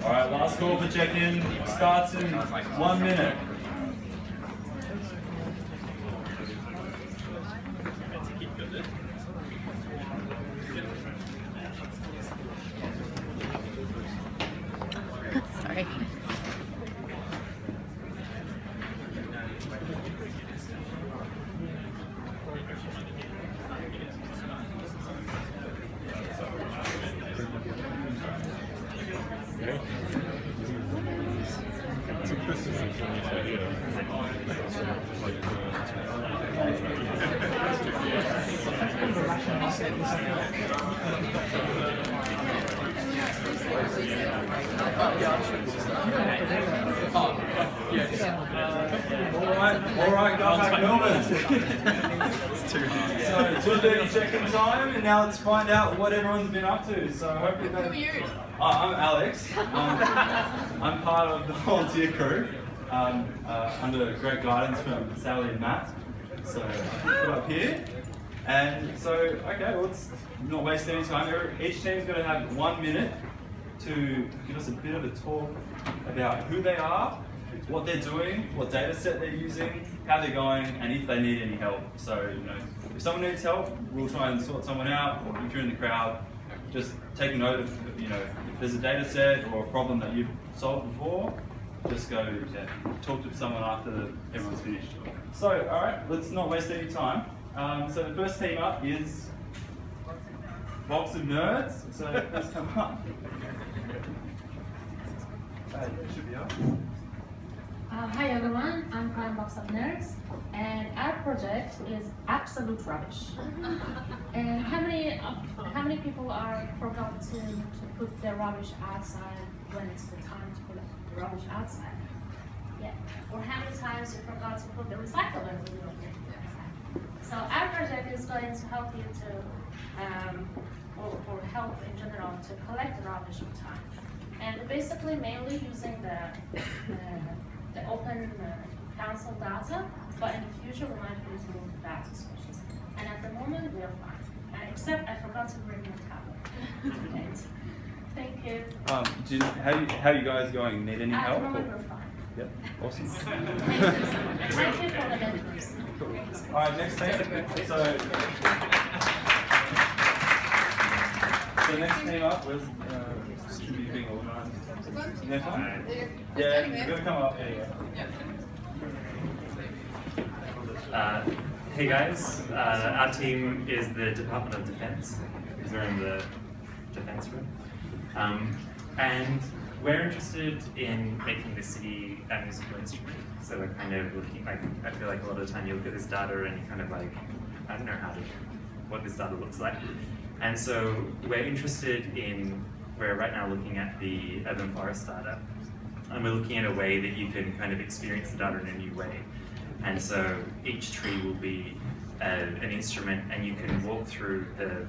All right, last call for check-in. Starts in 1 minute. Sorry. All right, GovHack Melbourne. So 2:30 check-in time, and now let's find out what everyone's been up to. So hopefully, Who are you? I'm Alex. I'm part of the volunteer crew under great guidance from Sally and Matt. So put up here, and so okay, let's not waste any time. Each team's going to have 1 minute to give us a bit of a talk about who they are, what they're doing, what data set they're using, how they're going, and if they need any help. So, if someone needs help, we'll try and sort someone out, or if you're in the crowd, just take note of, if there's a data set or a problem that you've solved before, just go talk to someone after everyone's finished. So, all right, let's not waste any time. So the first team up is Box of Nerds. So let's come up. Should be up. Hi everyone, I'm from Box of Nerds, and our project is absolute rubbish. And how many people are forgot to put their rubbish outside when it's the time to put the rubbish outside? Yeah. Or how many times you forgot to put the recycler in the outside? So our project is going to help you to, or help in general to collect the rubbish on time. And basically mainly using the open council data, but in the future we might use more data sources. And at the moment we are fine. Except I forgot to bring my tablet. Okay. Thank you. How you guys going? Need any At help? the moment we're fine. Yep, awesome. Thank you so much. Thank you for the mentors. All right, next team. So next team up was should be being organised. Next one? Yeah, you're gonna come up. Hey guys, our team is the Department of Defence, because we're in the defence room. And we're interested in making the city a musical instrument. So we're kind of looking, I feel like a lot of the time you look at this data and you kind of like, I don't know what this data looks like. And so we're interested in, we're right now looking at the urban forest data. And we're looking at a way that you can kind of experience the data in a new way. And so each tree will be an instrument, and you can walk through the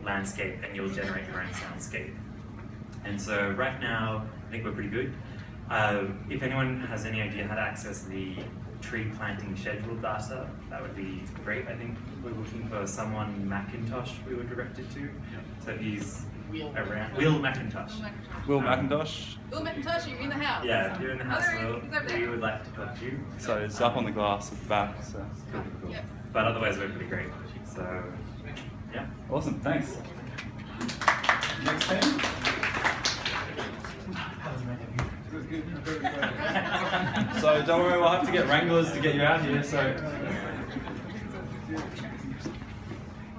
landscape and you'll generate your own soundscape. And so right now, I think we're pretty good. If anyone has any idea how to access the tree planting schedule data, that would be great. I think we're looking for someone Macintosh we were directed to. So he's around. Will Macintosh. Will McIntosh. Will McIntosh, you're in the house. Yeah, if you're in the house, He's over there. we would like to talk to you. So it's up on the glass at the back. So cool. Yes. But otherwise, we're pretty great. So, yeah. Awesome. Thanks. Next team. So don't worry, we'll have to get wranglers to get you out here. So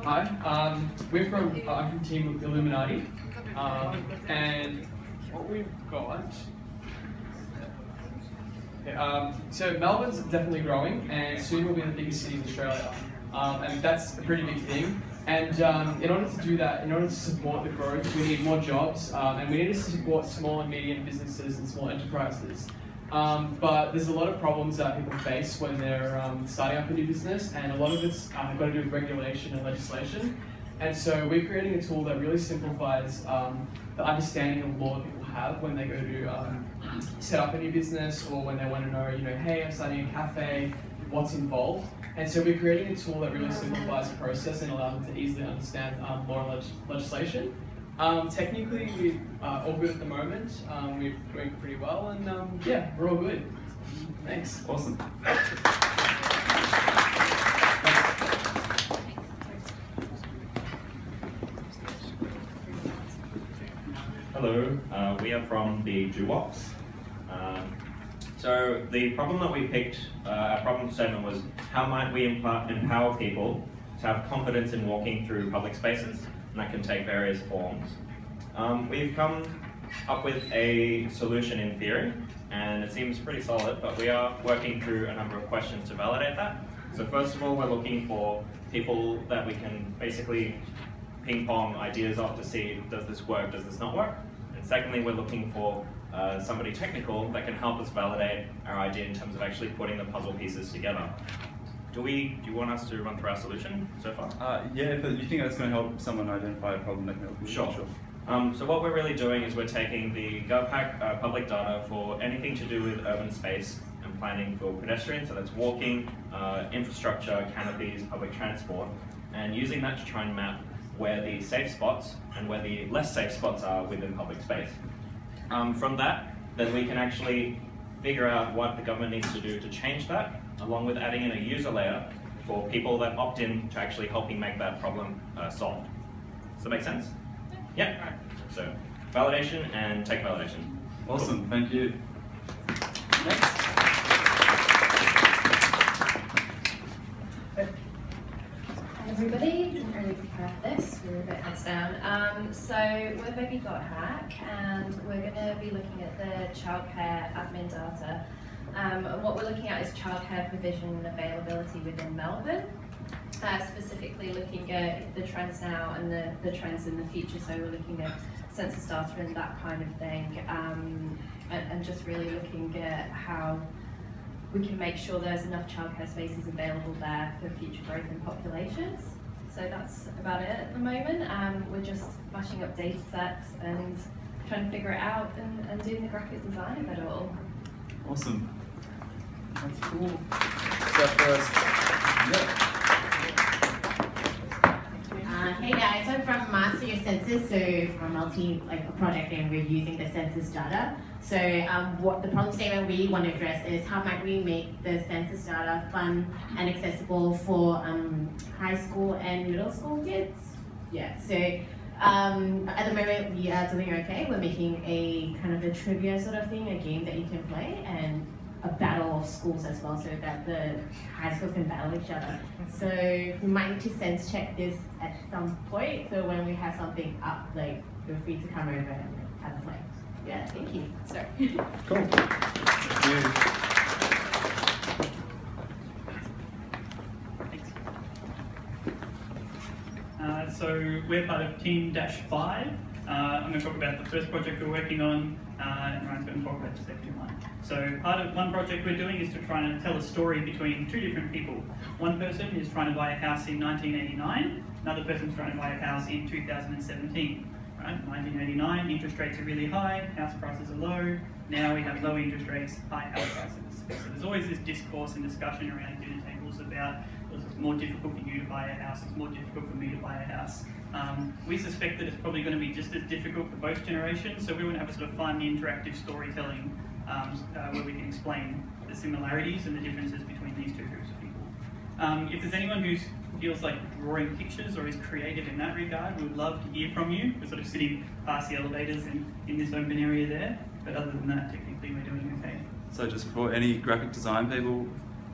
Hi, I'm from Team Illuminati, and what we've got. So Melbourne's definitely growing, and soon we'll be the biggest city in Australia, and that's a pretty big thing. And in order to do that, in order to support the growth, we need more jobs, and we need to support small and medium businesses and small enterprises. But there's a lot of problems that people face when they're starting up a new business, and a lot of it's got to do with regulation and legislation. And so we're creating a tool that really simplifies the understanding of law that people have when they go to set up a new business, or when they want to know, hey, I'm starting a cafe, what's involved. And so we're creating a tool that really simplifies the process and allows them to easily understand law and legislation. Technically, we're all good at the moment. We're doing pretty well, and yeah, we're all good. Thanks. Awesome. Hello, we are from the GovHack. So the problem that we picked, our problem statement was how might we empower people to have confidence in walking through public spaces, and that can take various forms. We've come up with a solution in theory, and it seems pretty solid, but we are working through a number of questions to validate that. So first of all, we're looking for people that we can basically ping pong ideas off to see, does this work, does this not work? And secondly, we're looking for somebody technical that can help us validate our idea in terms of actually putting the puzzle pieces together. Do you want us to run through our solution so far? Yeah, but you think that's going to help someone identify a problem that can help you? Sure. So what we're really doing is we're taking the GovHack public data for anything to do with urban space and planning for pedestrians, so that's walking, infrastructure, canopies, public transport, and using that to try and map where the safe spots and where the less safe spots are within public space. From that, then we can actually figure out what the government needs to do to change that, along with adding in a user layer for people that opt in to actually helping make that problem solved. Does that make sense? Yeah. So, validation and tech validation. Awesome, thank you. Next. Hi everybody, didn't really prepare for this, we were a bit heads down. So we're maybe GovHack, and we're going to be looking at the childcare admin data. And what we're looking at is childcare provision and availability within Melbourne, specifically looking at the trends now and the trends in the future. So we're looking at census data and that kind of thing, and just really looking at how we can make sure there's enough childcare spaces available there for future growth in populations. So that's about it at the moment. We're just mashing up data sets and trying to figure it out and doing the graphic design of it all. Awesome. That's cool. So first, yeah. Hey guys, I'm from Master Your Census, so from a project, and we're using the census data. So what the problem statement we want to address is how might we make the census data fun and accessible for high school and middle school kids? Yeah, so at the moment we are doing okay. We're making a kind of a trivia sort of thing, a game that you can play, and a battle of schools as well, so that the high schools can battle each other. So we might need to sense check this at some point, so when we have something up, like, feel free to come over and have a play. Yeah, thank you. Sorry. Cool. Thank you. So we're part of Team -5. I'm going to talk about the first project we're working on, and Ryan's going to talk about the second one. So part of one project we're doing is to try and tell a story between two different people. One person is trying to buy a house in 1989, another person's trying to buy a house in 2017. Right? 1989, interest rates are really high, house prices are low. Now we have low interest rates, high house prices. So there's always this discourse and discussion around dinner tables about, it's more difficult for you to buy a house, it's more difficult for me to buy a house. We suspect that it's probably going to be just as difficult for both generations, so we want to have a sort of fun, interactive storytelling where we can explain the similarities and the differences between these two groups of people. If there's anyone who feels like drawing pictures or is creative in that regard, we would love to hear from you. We're sort of sitting past the elevators in this open area there, but other than that, technically we're doing okay. So just for any graphic design people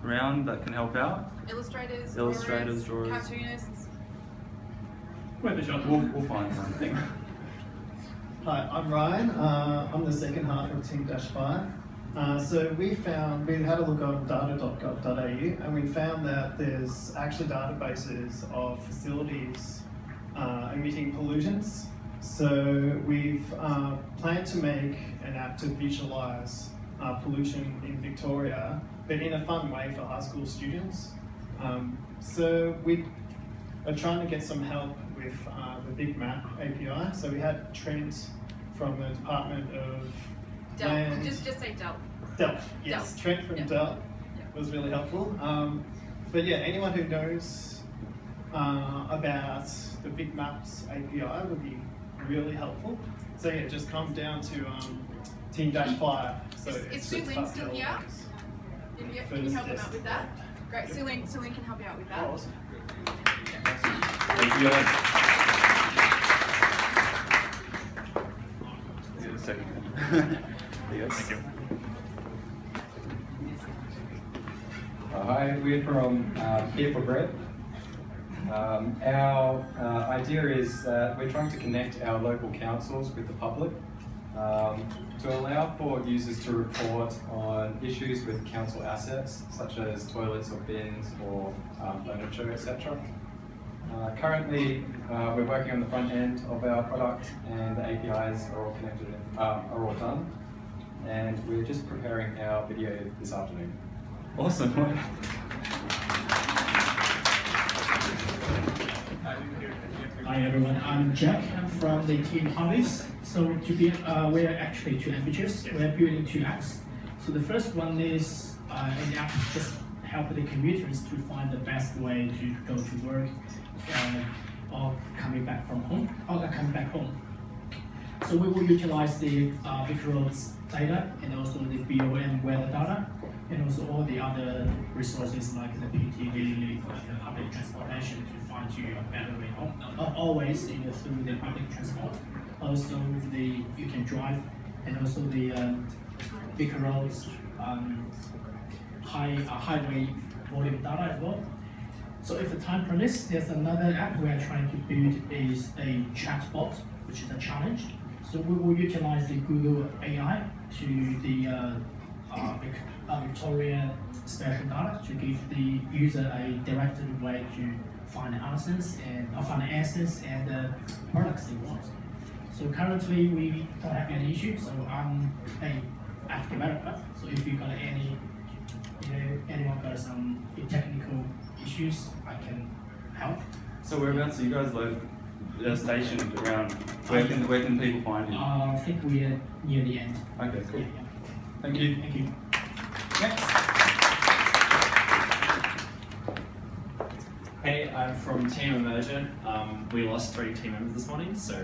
around that can help out? Illustrators, drawers. cartoonists. We'll find something. Hi, I'm Ryan. I'm the second half of Team -5. So we had a look on data.gov.au, and we found that there's actually databases of facilities emitting pollutants. So we've planned to make an app to visualize pollution in Victoria, but in a fun way for high school students. So we are trying to get some help with the Big Map API. So we had Trent from the Department of Land. Just say Delp. Delp, yes. Delp. Trent from Delp was really helpful. But yeah, anyone who knows about the Big Maps API would be really helpful. So yeah, it just comes down to Team-5. So Is Sue Lynn still here? Yeah, can you help them out with that? Great, Sue Lynn can help you out with that. Oh, awesome. Thank you guys. Second. Yes. Thank you. Hi, we're from Here for Bread. Our idea is that we're trying to connect our local councils with the public to allow for users to report on issues with council assets, such as toilets or bins or furniture, etc. Currently, we're working on the front end of our product, and the APIs are all connected, are all done, and we're just preparing our video this afternoon. Awesome. Hi everyone, I'm Jack from the team Harvest. So we're actually two ambitious. We're building two apps. So the first one is an app just help the commuters to find the best way to go to work or coming back from home or coming back home. So we will utilize the Vicroads data and also the BOM weather data and also all the other resources like the PTV, the public transportation to find you a better way home. Always through the public transport. Also you can drive, and also the Vicroads highway volume data as well. So if the time permits, there's another app we are trying to build is a chatbot, which is a challenge. So we will utilize the Google AI to the Victoria spatial data to give the user a directed way to find answers and the products they want. So currently we don't have any issues. So I'm an app developer. So if you got anyone got some technical issues, I can help. So whereabouts are you guys stationed around? Where can people find you? I think we are near the end. Okay, cool. Yeah. Thank you. Thank you. Next. Hey, I'm from Team Emergent. We lost 3 team members this morning, so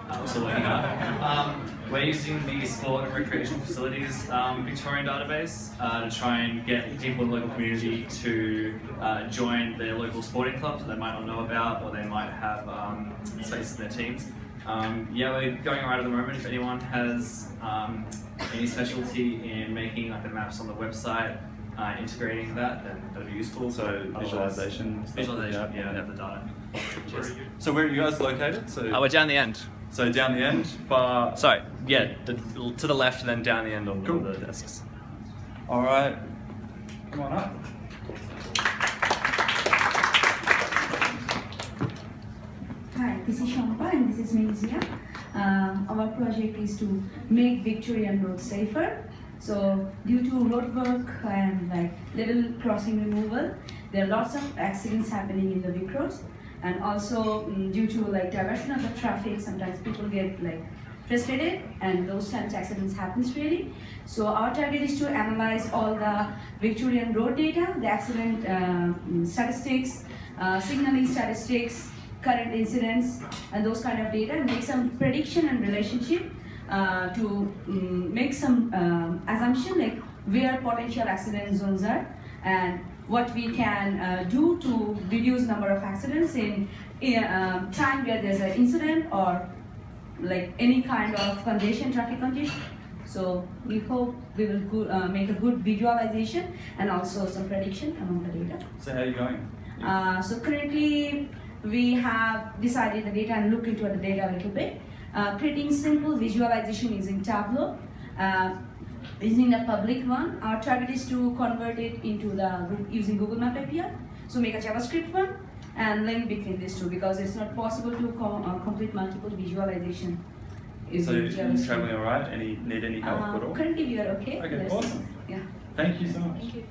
we're still working out. We're using the sport and recreational facilities Victorian database to try and get people in the local community to join their local sporting clubs that they might not know about, or they might have space in their teams. Yeah, we're going around at the moment. If anyone has any specialty in making like the maps on the website, integrating that, then that'd be useful. So visualization. Visualization, yeah, of the data. Cheers. So where are you guys located? So we're down the end. So down the end, far. Sorry, yeah, to the left and then down the end on Cool. the desks. All right, come on up. Hi, this is Shampa and this is Menzia. Our project is to make Victorian roads safer. So due to road work and like little crossing removal, there are lots of accidents happening in the Vic roads. And also due to like diversion of the traffic, sometimes people get like frustrated and those times accidents happens really. So our target is to analyze all the Victorian road data, the accident statistics, signaling statistics, current incidents, and those kind of data, and make some prediction and relationship to make some assumption like where potential accident zones are and what we can do to reduce number of accidents in time where there's an incident or like any kind of congestion, traffic congestion. So we hope we will make a good visualization and also some prediction among the data. So how are you going? So currently we have decided the data and looked into the data a little bit. Creating simple visualization using Tableau. Using a public one, our target is to convert it into the using Google Map API. So make a JavaScript one and link between these two because it's not possible to complete multiple visualization. So you're traveling all right? Need any help at all? Currently we are okay. Okay, awesome. Yeah. Thank you so much. Thank you.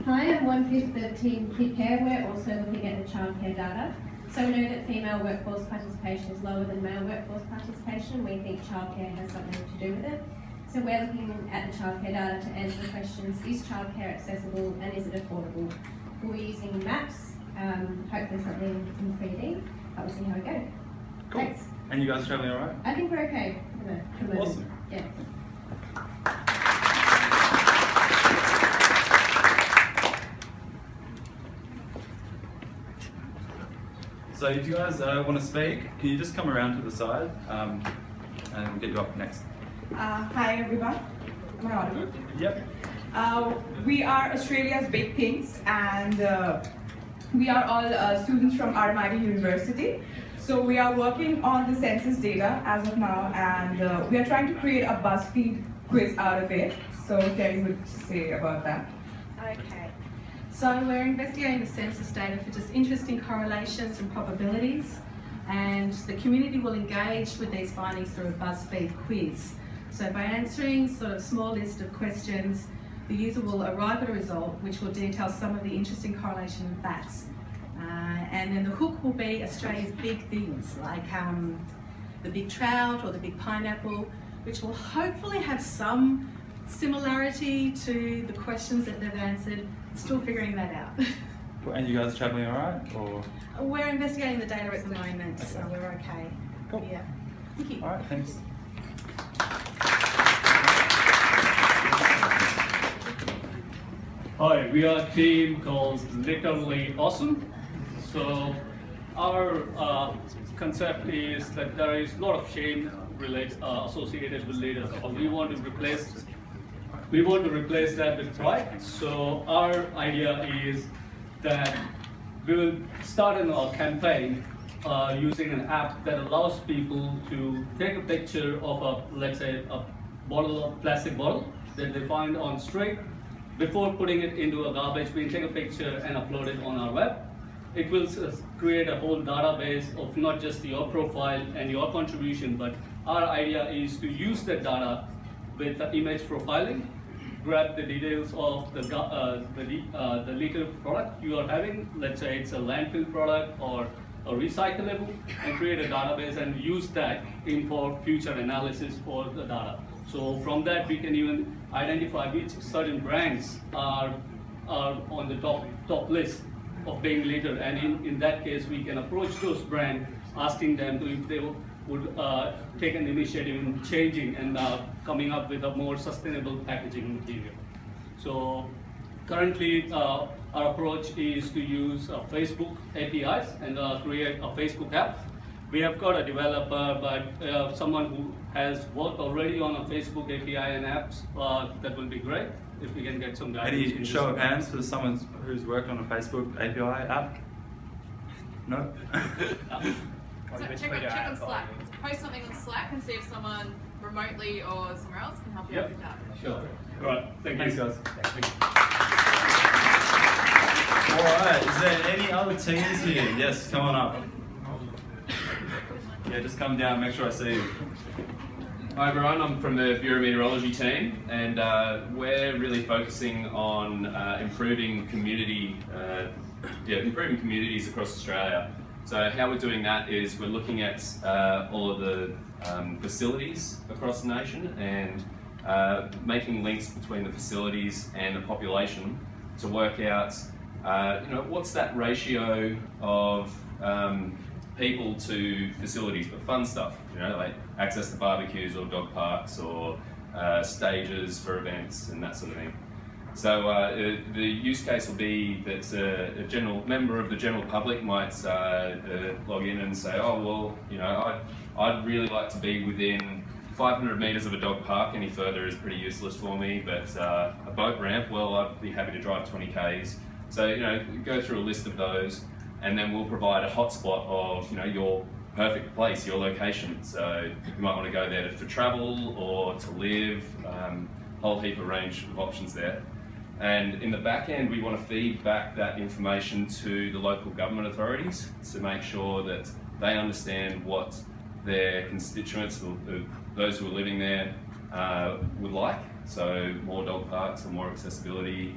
Hi, I'm one of the team Care. We're also looking at the childcare data. So we know that female workforce participation is lower than male workforce participation. We think childcare has something to do with it. So we're looking at the childcare data to answer the questions, is childcare accessible and is it affordable? We're using maps, hopefully something in 3D, but we'll see how we go. Cool. Thanks. And you guys traveling all right? I think we're okay for the moment. Awesome. Yeah. So if you guys want to speak, can you just come around to the side and we'll get you up next. Hi everyone. Am I audible? Yep. We are Australia's Big Things, and we are all students from Armada University. So we are working on the census data as of now, and we are trying to create a BuzzFeed quiz out of it. So Kerry would say about that. Okay. So we're investigating the census data for just interesting correlations and probabilities, and the community will engage with these findings through a BuzzFeed quiz. So by answering sort of small list of questions, the user will arrive at a result which will detail some of the interesting correlation and facts. And then the hook will be Australia's big things, like the big trout or the big pineapple, which will hopefully have some similarity to the questions that they've answered. Still figuring that out. And you guys are traveling all right? Or? We're investigating the data at the moment, so we're okay. Cool. Yeah. Thank you. All right, thanks. Hi, we are a team called Literally Awesome. So our concept is that there is a lot of shame associated with leaders. We want to replace that with pride. So our idea is that we will start a campaign using an app that allows people to take a picture of let's say a plastic bottle that they find on street. Before putting it into a garbage bin, take a picture and upload it on our web. It will create a whole database of not just your profile and your contribution, but our idea is to use that data with the image profiling, grab the details of the litter product you are having, let's say it's a landfill product or a recyclable, and create a database and use that for future analysis for the data. So from that we can even identify which certain brands are on the top list of being littered, and in that case we can approach those brands asking them if they would take an initiative in changing and coming up with a more sustainable packaging material. So currently our approach is to use Facebook APIs and create a Facebook app. We have got a developer, but someone who has worked already on a Facebook API and apps, that will be great if we can get some guidance. Any show of hands for someone who's worked on a Facebook API app? No? So check on Slack. Post something on Slack and see if someone remotely or somewhere else can help you out with that. Sure. All right. Thanks, guys. All right. Is there any other teams here? Yes, come on up. Yeah, just come down. Make sure I see you. Hi everyone, I'm from the Bureau Meteorology team, and we're really focusing on improving communities across Australia. So how we're doing that is we're looking at all of the facilities across the nation and making links between the facilities and the population to work out, what's that ratio of people to facilities, but fun stuff, like access to barbecues or dog parks or stages for events and that sort of thing. So the use case will be that a general member of the general public might log in and say, oh well, I'd really like to be within 500 metres of a dog park. Any further is pretty useless for me, but a boat ramp, well, I'd be happy to drive 20 Ks. So go through a list of those, and then we'll provide a hotspot of your perfect place, your location. So you might want to go there for travel or to live, whole heap of range of options there. And in the back end, we want to feed back that information to the local government authorities to make sure that they understand what their constituents, those who are living there, would like. So more dog parks or more accessibility.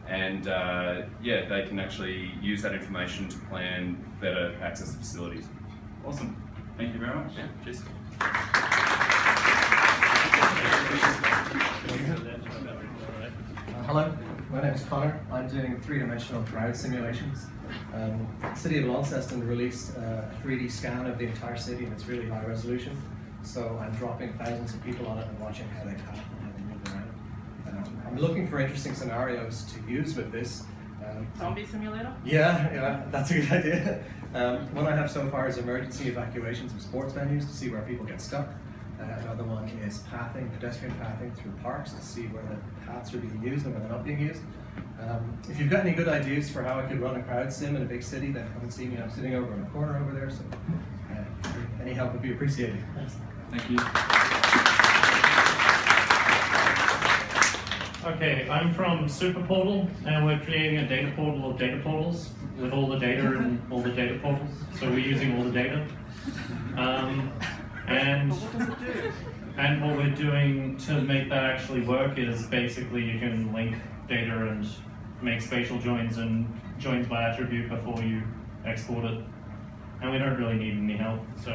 They can actually use that information to plan better access to facilities. Awesome. Thank you very much. Yeah, cheers. Hello, my name is Connor. I'm doing three-dimensional crowd simulations. City of Launceston released a 3D scan of the entire city, and it's really high resolution. So I'm dropping thousands of people on it and watching how they tap and how they move around. I'm looking for interesting scenarios to use with this. Zombie simulator? Yeah, that's a good idea. One I have so far is emergency evacuations of sports venues to see where people get stuck. Another one is pathing, pedestrian pathing through parks to see where the paths are being used and where they're not being used. If you've got any good ideas for how I could run a crowd sim in a big city, then come and see me. I'm sitting over in the corner over there, so any help would be appreciated. Thank you. Okay, I'm from Super Portal, and we're creating a data portal of data portals with all the data in all the data portals. So we're using all the data. And what we're doing to make that actually work is basically you can link data and make spatial joins and joins by attribute before you export it. And we don't really need any help, so.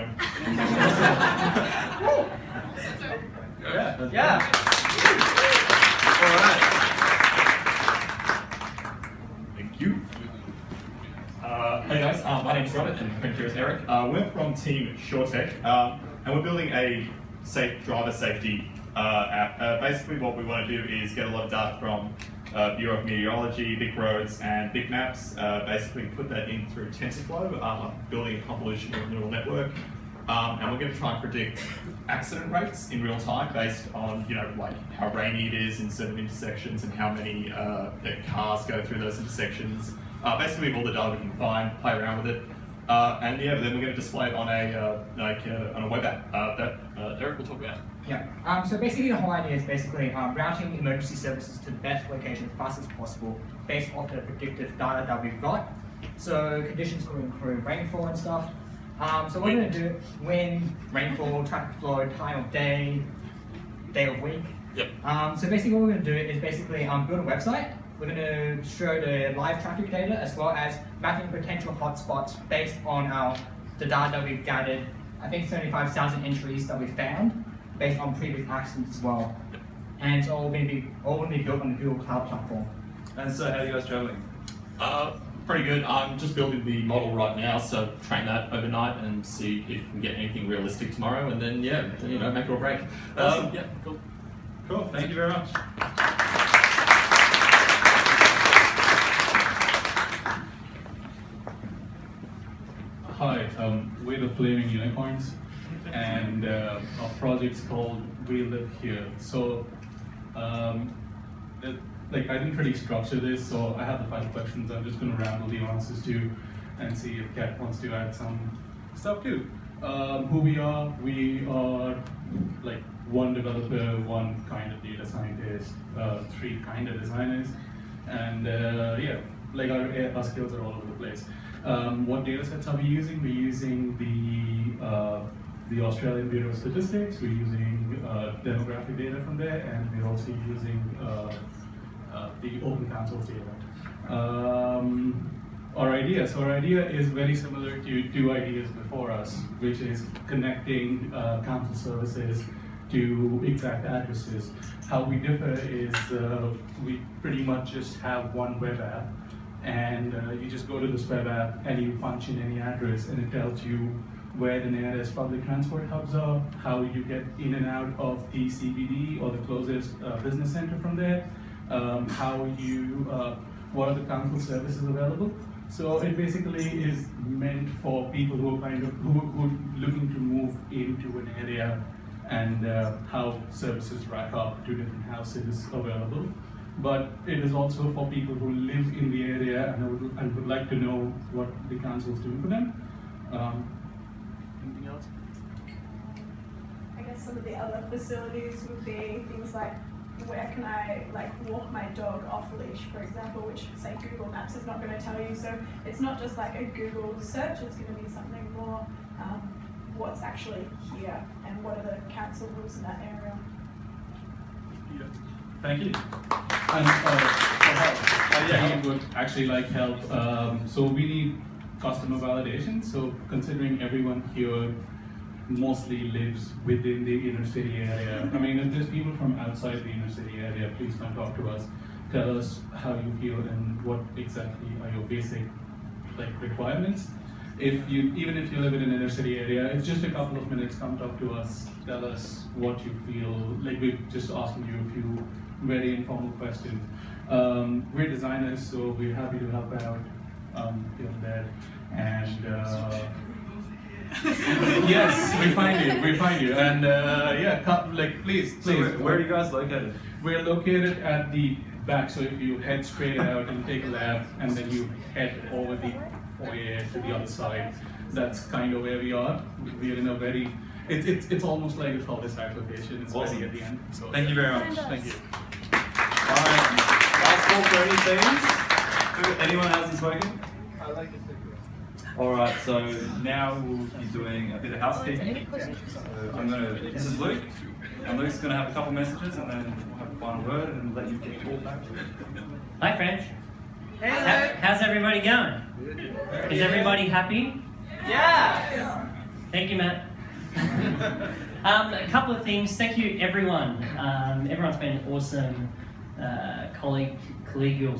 Yeah. All right. Thank you. Hey guys, my name's Robert and here is Eric. We're from Team SureTech, and we're building a safe driver safety app. Basically what we want to do is get a lot of data from Bureau of Meteorology, big roads and big maps, basically put that in through TensorFlow, building a convolutional neural network. And we're going to try and predict accident rates in real time based on, like how rainy it is in certain intersections and how many cars go through those intersections. Basically, all the data we can find, play around with it, and yeah, then we're going to display it on a web app that Derek will talk about. Yeah. So basically, the whole idea is basically routing emergency services to the best location as fast as possible based off the predictive data that we've got. So conditions could include rainfall and stuff. So what we're going to do, wind, rainfall, traffic flow, time of day, day of week. Yep. So basically what we're going to do is basically build a website. We're going to show the live traffic data as well as mapping potential hotspots based on the data that we've gathered. I think 75,000 entries that we found based on previous accidents as well. And it's all going to be built on the Google Cloud platform. And so how are you guys traveling? Pretty good. I'm just building the model right now, so train that overnight and see if we can get anything realistic tomorrow, and then make it or break. Awesome. Yeah, cool. Cool. Thank you very much. Hi, we're the Flaming Unicorns, and our project's called We Live Here. So, I didn't really structure this, so I have the 5 questions. I'm just going to ramble the answers to, and see if Kat wants to add some stuff too. Who we are like 1 developer, 1 kind of data scientist, 3 kind of designers, and yeah, like our skills are all over the place. What data sets are we using? We're using the Australian Bureau of Statistics, we're using demographic data from there, and we're also using the Open Council's data. Our idea is very similar to 2 ideas before us, which is connecting council services to exact addresses. How we differ is we pretty much just have 1 web app, and you just go to this web app and you punch in any address and it tells you where the nearest public transport hubs are, how you get in and out of the CBD or the closest business center from there, what are the council services available. So it basically is meant for people who are who are looking to move into an area, and how services rack up to different houses available. But it is also for people who live in the area and would like to know what the council is doing for them. Anything else? I guess some of the other facilities would be things like, where can I walk my dog off leash, for example, which say Google Maps is not going to tell you. So it's not just like a Google search, it's going to be something more what's actually here and what are the council rules in that area. Yeah. Thank you. And for help, yeah, would actually like help. So we need customer validation. So considering everyone here mostly lives within the inner city area. I mean, if there's people from outside the inner city area, please come talk to us. Tell us how you feel and what exactly are your basic requirements. Even if you live in an inner city area, it's just a couple of minutes. Come talk to us. Tell us what you feel. We're just asking you a few very informal questions. We're designers, so we're happy to help out here and there. And yes, we find you. And yeah, come, please. So where are you guys located? We're located at the back. So if you head straight out and take a left, and then you head over the foyer to the other side, that's kind of where we are. We're in a very, it's almost like a cul-de-sac location. It's awesome. very at the end. So Thank you very much. Thank you. Alright, last call for any themes? Anyone hasn't spoken? I like it. Alright, so now we'll be doing a bit of housekeeping. So this is Luke, and Luke's going to have a couple messages and then we'll have a final word and let you get called back to it. Hi friends. Hey Luke. How's everybody going? Is everybody happy? Yeah. Thank you, Matt. A couple of things. Thank you, everyone. Everyone's been an awesome collegial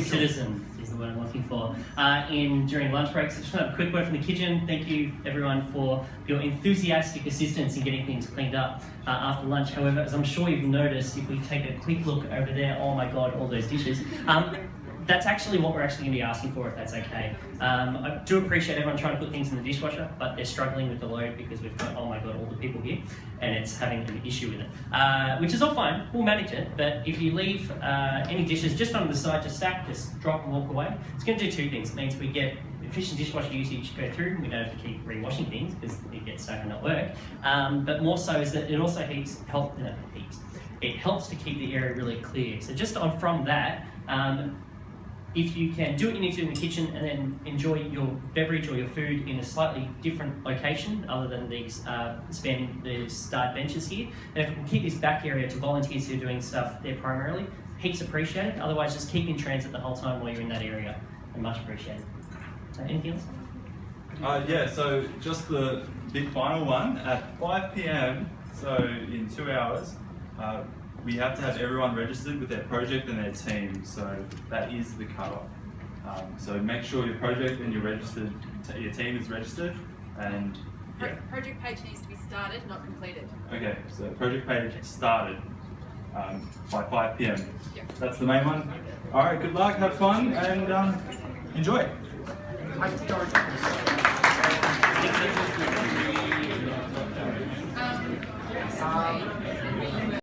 citizen is the word I'm looking for. During lunch breaks, I just want to have a quick word from the kitchen. Thank you, everyone, for your enthusiastic assistance in getting things cleaned up after lunch. However, as I'm sure you've noticed, if we take a quick look over there, oh my God, all those dishes. That's actually what we're actually going to be asking for, if that's okay. I do appreciate everyone trying to put things in the dishwasher, but they're struggling with the load because we've got, oh my God, all the people here, and it's having an issue with it. Which is all fine, we'll manage it, but if you leave any dishes just on the side to stack, just drop and walk away. It's going to do two things. It means we get efficient dishwasher usage go through, we don't have to keep re-washing things because it gets stuck and not work. But more so is that it also it helps to keep the area really clear. So just from that, if you can do what you need to do in the kitchen and then enjoy your beverage or your food in a slightly different location other than these spanning the starred benches here, and if we can keep this back area to volunteers who are doing stuff there primarily, heaps appreciated. Otherwise, just keep in transit the whole time while you're in that area, and much appreciated. Anything else? Yeah, so just the big final one, at 5 p.m, so in 2 hours, we have to have everyone registered with their project and their team, so that is the cutoff. So make sure your project and your team is registered, and yeah. Project page needs to be started, not completed. Okay, so project page started by 5 p.m. Yep. That's the main one. All right, good luck, have fun, and enjoy.